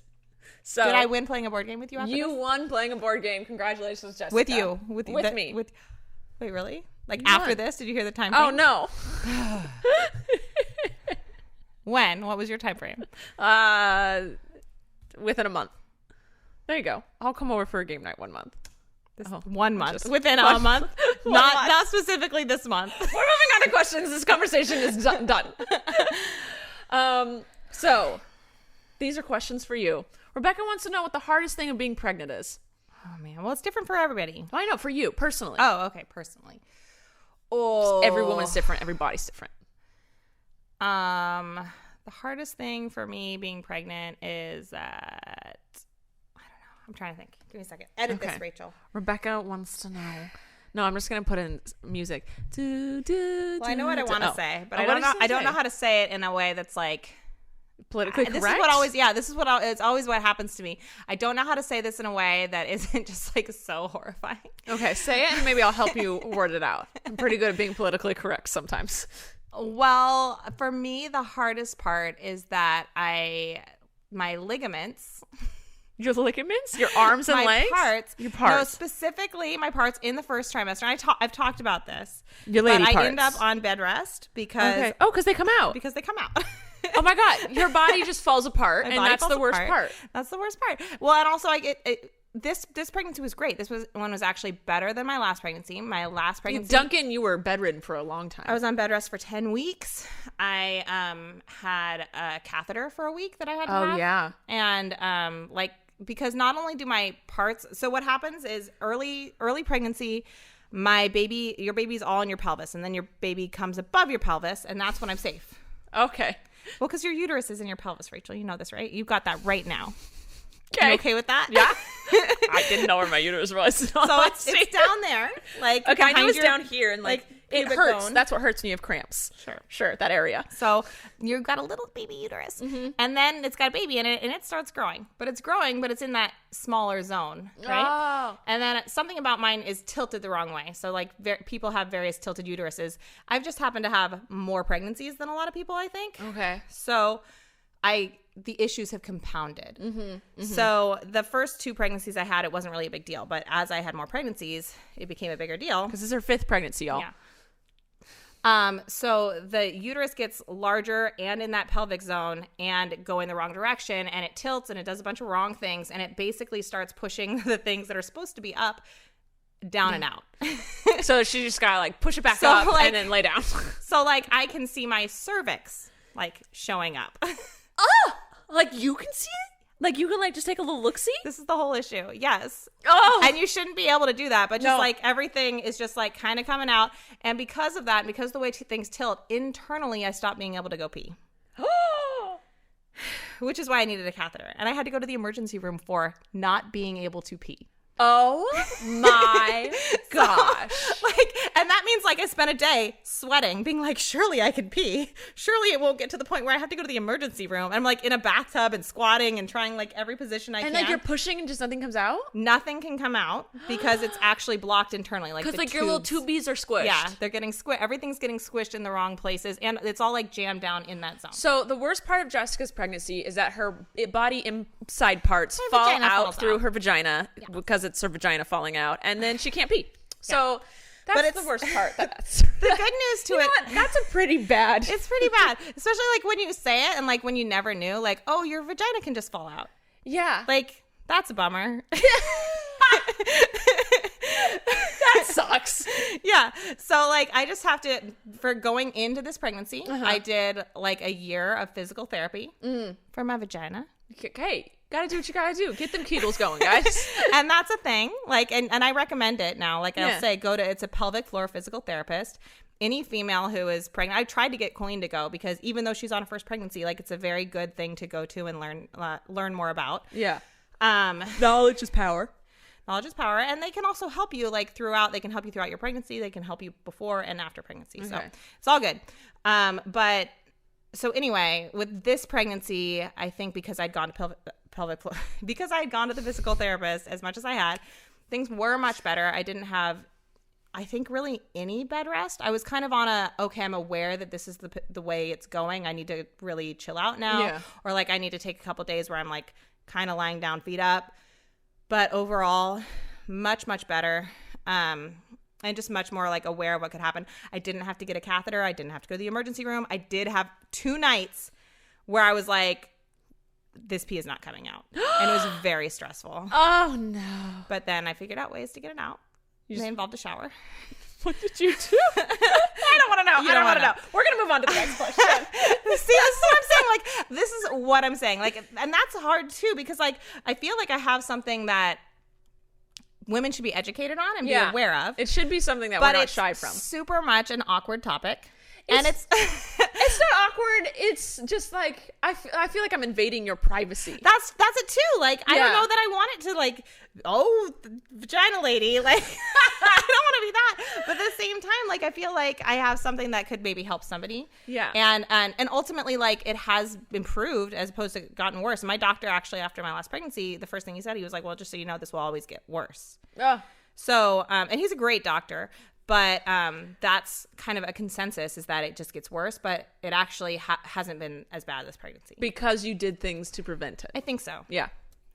So Did I win playing a board game with you after you this? won playing a board game. Congratulations, Jessica. With you. With me. Wait, really? Like You after won. this? Did you hear the time Oh frame? no. When? What was your time frame? Within a month. There you go. I'll come over for a game night 1 month. This 1 month. just- Within one- a month? one not month. not specifically this month. We're moving on to questions. This conversation is done. So these are questions for you. Rebecca wants to know what the hardest thing of being pregnant is. Oh man. Well, it's different for everybody. I know, for you personally. Oh, okay, personally. Oh. Every woman's different. Every body's different. The hardest thing for me being pregnant is that I don't know. I'm trying to think. Give me a second. Edit Okay. this, Rachel. Rebecca wants to know. No, I'm just gonna put in music. Well, I know what I want to say, but I what don't did know. you I don't say? know how to say it in a way that's like Politically this correct. is what always. Yeah, this is what it's always what happens to me. I don't know how to say this in a way that isn't just like so horrifying. Okay, say it and maybe I'll help you word it out. I'm pretty good at being politically correct sometimes. Well, for me, the hardest part is that my ligaments, Your ligaments, your arms and my legs, parts, your parts, no, specifically my parts in the first trimester. And I've talked about this. your lady but parts. I end up on bed rest because Okay. Oh, because they come out. because they come out. Oh my God, your body just falls apart, My and body that's falls the worst apart. part. That's the worst part. Well, and also I get this pregnancy was great. This one was actually better than my last pregnancy. My last pregnancy, Duncan, you were bedridden for a long time. I was on bed rest for 10 weeks. I had a catheter for a week that I had to have. Oh yeah. And because not only do my parts, so what happens is early pregnancy, your baby's all in your pelvis, and then your baby comes above your pelvis, and that's when I'm safe. Okay. Well, because your uterus is in your pelvis, Rachel. You know this, right? You've got that right now. Okay. You okay with that? Yeah. I didn't know where my uterus was. So it's down there, like okay. I know behind it's your- down here, and like it pubic hurts. bone. That's what hurts when you have cramps. Sure, that area. So you've got a little baby uterus, and then it's got a baby in it, and it starts growing. But it's growing, but it's in that smaller zone, right? Oh. And then something about mine is tilted the wrong way. So like people have various tilted uteruses. I've just happened to have more pregnancies than a lot of people, I think. Okay. So the issues have compounded. So the first 2 pregnancies I had, it wasn't really a big deal. But as I had more pregnancies, it became a bigger deal. Because this is her 5th pregnancy, y'all. Yeah. So the uterus gets larger and in that pelvic zone and going the wrong direction, and it tilts and it does a bunch of wrong things, and it basically starts pushing the things that are supposed to be up down and out. So she just gotta like push it back So, up like- and then lay down. So like I can see my cervix like showing up. Oh, like you can see it? Like you can like just take a little look-see? This is the whole issue. Yes. Oh. And you shouldn't be able to do that, but just No. like everything is just like kind of coming out. And because of that, because of the way things tilt, internally I stopped being able to go pee, which is why I needed a catheter. And I had to go to the emergency room for not being able to pee. Oh my gosh. And that means like I spent a day sweating, being like, surely I can pee. Surely it won't get to the point where I have to go to the emergency room. I'm like in a bathtub and squatting and trying like every position I can. And like you're pushing and just nothing comes out? Nothing can come out because it's actually blocked internally. Like Because the like your little tubes. tubies are squished. Yeah, they're getting squished. Everything's getting squished in the wrong places, and it's all like jammed down in that zone. So the worst part of Jessica's pregnancy is that her body inside parts Her fall vagina out falls through out. her vagina because it's her vagina falling out, and then she can't pee. So that's the worst part. That's the good news to it. That's a pretty bad. It's pretty bad, especially like when you say it and like when you never knew, like, oh, your vagina can just fall out. Yeah, like that's a bummer. That sucks. Yeah. So like I just have to, for going into this pregnancy, I did like a year of physical therapy for my vagina. Okay. Gotta do what you gotta do. Get them Kegels going, guys. And that's a thing. Like, and I recommend it now. Like I'll say, it's a pelvic floor physical therapist. Any female who is pregnant, I tried to get Colleen to go because even though she's on her first pregnancy, like it's a very good thing to go to and learn more about. Yeah. Knowledge is power. Knowledge is power. And they can also help you like throughout. They can help you throughout your pregnancy. They can help you before and after pregnancy. Okay. So it's all good. But so anyway, with this pregnancy, I think because I'd gone to pelvic floor, because I had gone to the physical therapist as much as I had, things were much better. I didn't have, I think, really any bed rest. I was kind of on okay, I'm aware that this is the way it's going. I need to really chill out now. Yeah. Or like I need to take a couple days where I'm like kind of lying down, feet up. But overall, much, much better. And just much more like aware of what could happen. I didn't have to get a catheter. I didn't have to go to the emergency room. I did have 2 nights where I was like, this pee is not coming out. And it was very stressful. Oh, no. But then I figured out ways to get it out. They involved a shower. What did you do? I don't want to know. I don't want to know. We're going to move on to the next question. See, this is what I'm saying. Like, this is what I'm saying. Like, and that's hard, too, because, like, I feel like I have something that women should be educated on and be aware of. It should be something that we're not shy from. Super much an awkward topic. And it's it's not awkward. It's just like I feel like I'm invading your privacy. That's it too. Like I don't know that I want it to like vagina lady. Like I don't want to be that. But at the same time, like I feel like I have something that could maybe help somebody. Yeah. And ultimately, like it has improved as opposed to gotten worse. My doctor actually, after my last pregnancy, the first thing he said, he was like, "Well, just so you know, this will always get worse." Oh. So, and he's a great doctor. But that's kind of a consensus is that it just gets worse, but it actually hasn't been as bad this pregnancy. Because you did things to prevent it. I think so. Yeah.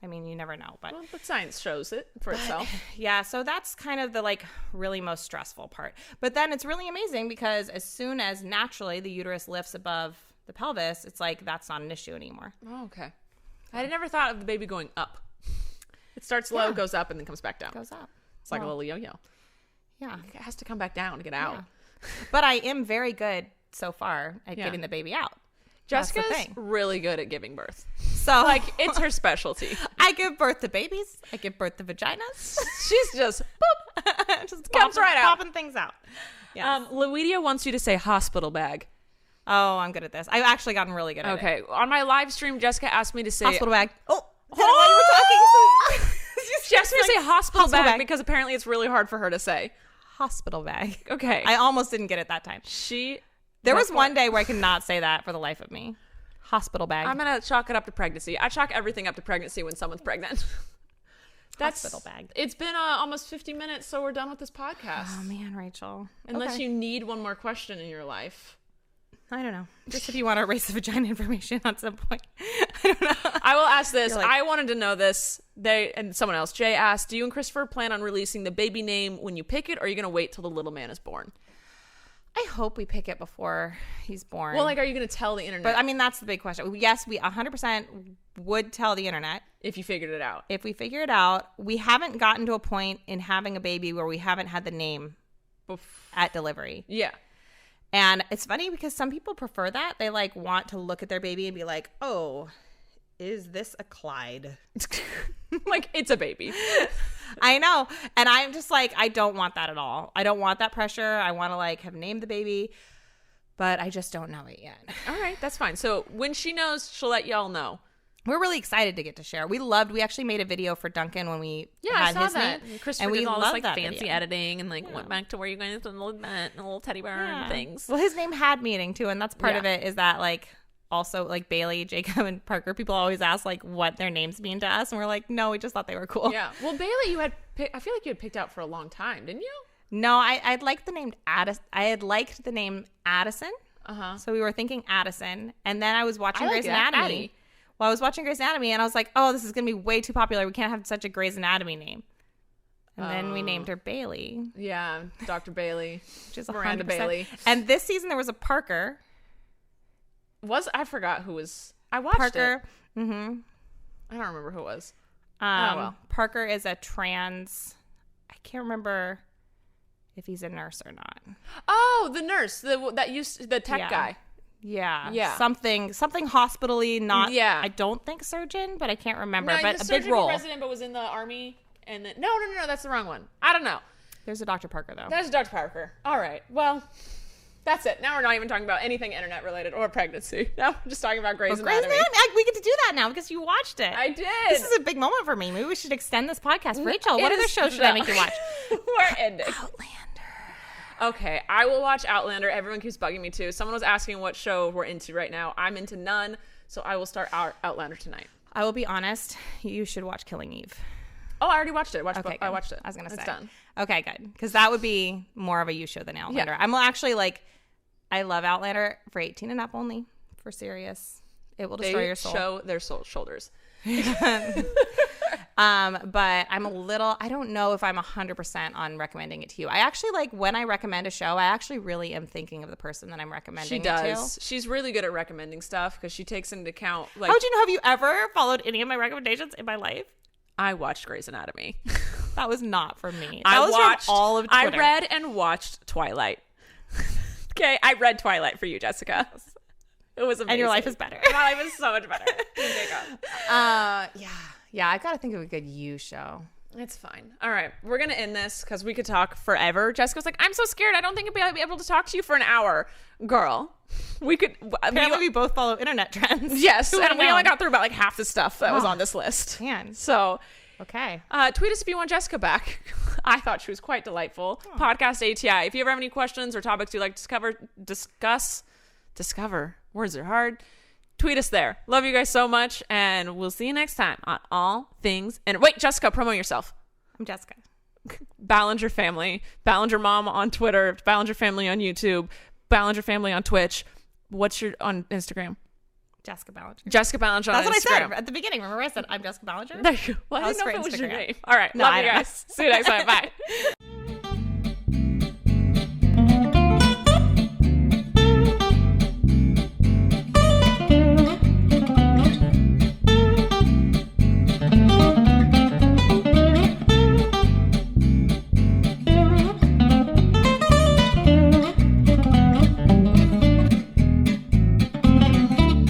I mean, you never know. But science shows it for itself. Yeah, so that's kind of the like really most stressful part. But then it's really amazing because as soon as naturally the uterus lifts above the pelvis, it's like that's not an issue anymore. Oh, okay. I had never thought of the baby going up. It starts low, goes up, and then comes back down. Goes up. It's like a little yo-yo. Yeah. It has to come back down to get out. Yeah. But I am very good so far at getting the baby out. Jessica's really good at giving birth. So like it's her specialty. I give birth to babies. I give birth to vaginas. She's just boop. Just comes right out. Popping things out. Yes. Luidia wants you to say hospital bag. Oh, I'm good at this. I've actually gotten really good at it. Okay. On my live stream, Jessica asked me to say hospital bag. Oh, while you were talking. She asked me to say hospital bag because apparently it's really hard for her to say. Hospital bag. Okay. I almost didn't get it that time. There was one day where I could not say that for the life of me. Hospital bag. I'm going to chalk it up to pregnancy. I chalk everything up to pregnancy when someone's pregnant. Hospital bag. It's been almost 50 minutes, so we're done with this podcast. Oh, man, Rachel. Unless you need one more question in your life. I don't know. Just if you want to erase the vagina information at some point. I don't know. I will ask this. I wanted to know this. And someone else, Jay asked, do you and Christopher plan on releasing the baby name when you pick it, or are you going to wait till the little man is born? I hope we pick it before he's born. Well, like, are you going to tell the internet? But, I mean, that's the big question. Yes, we 100% would tell the internet. If you figured it out. If we figure it out. We haven't gotten to a point in having a baby where we haven't had the name at delivery. Yeah. And it's funny because some people prefer that. They like want to look at their baby and be like, oh, is this a Clyde? Like, it's a baby. I know. And I'm just like, I don't want that at all. I don't want that pressure. I want to like have named the baby, but I just don't know it yet. All right. That's fine. So when she knows, she'll let y'all know. We're really excited to get to share. We actually made a video for Duncan when we had his name. And we did all this like fancy video. Editing and like went back to where you guys did the little teddy bear and things. Well, his name had meaning too, and that's part of it is that like also like Bailey, Jacob, and Parker, people always ask like what their names mean to us, and we're like, no, we just thought they were cool. Yeah. Well, Bailey, I feel like you had picked out for a long time, didn't you? No, I'd liked the name Addison. I had liked the name Addison. So we were thinking Addison, and then I was watching Grey's Anatomy. Well, I was watching Grey's Anatomy, and I was like, oh, this is going to be way too popular. We can't have such a Grey's Anatomy name. And then we named her Bailey. Yeah, Dr. Bailey. Which is Miranda 100%. Bailey. And this season there was a Parker. I forgot who was. I watched Parker. it. Mm-hmm. I don't remember who it was. Parker is a trans. I can't remember if he's a nurse or not. Oh, the nurse, the tech guy. Yeah. Something hospital-y, not. Yeah. I don't think surgeon, but I can't remember. No, but the a big surgeon role. resident, but was in the army. And then no, that's the wrong one. I don't know. There's a Dr. Parker though. There's Dr. Parker. All right. Well, that's it. Now we're not even talking about anything internet related or pregnancy. Now we're just talking about Grey's Anatomy. We get to do that now because you watched it. I did. This is a big moment for me. Maybe we should extend this podcast. Rachel, what other show should I make you watch? We're ending. Outlander. Okay, I will watch Outlander. Everyone keeps bugging me too. Someone was asking what show we're into right now. I'm into none, so I will start Outlander tonight. I will be honest. You should watch Killing Eve. Oh, I already watched it. I watched it. I was going to say. It's done. Okay, good. Because that would be more of a you show than Outlander. Yeah. I'm actually I love Outlander for 18 and up only. For serious. It will destroy your soul. Show their shoulders. But I'm I don't know if I'm 100% on recommending it to you. I actually when I recommend a show, I actually really am thinking of the person that I'm recommending it to. She does. She's really good at recommending stuff because she takes into account How would you know? Have you ever followed any of my recommendations in my life? I watched Grey's Anatomy. That was not for me. I was watched from all of Twitter. I read and watched Twilight. Okay, I read Twilight for you, Jessica. It was amazing. And your life is better. My life is so much better. Yeah. I've got to think of a good you show. It's fine. All right, we're gonna end this because we could talk forever. Jessica's like, I'm so scared. I don't think I'll be able to talk to you for an hour, girl. We could. Apparently, we both follow internet trends. Yes, and we only got through about half the stuff that was on this list. Man. So. Okay. Tweet us if you want Jessica back. I thought she was quite delightful. Oh. Podcast ATI. If you ever have any questions or topics you'd like to discover. Words are hard. Tweet us there. Love you guys so much, and we'll see you next time on All Things. And wait, Jessica, promote yourself. I'm Jessica. Ballinger Family. Ballinger Mom on Twitter. Ballinger Family on YouTube. Ballinger Family on Twitch. What's your on Instagram? Jessica Ballinger. Jessica Ballinger on Instagram. That's what I said at the beginning. Remember I said I'm Jessica Ballinger? Well, I didn't know if it was your name. All right. No, love you guys. See you next time. Bye.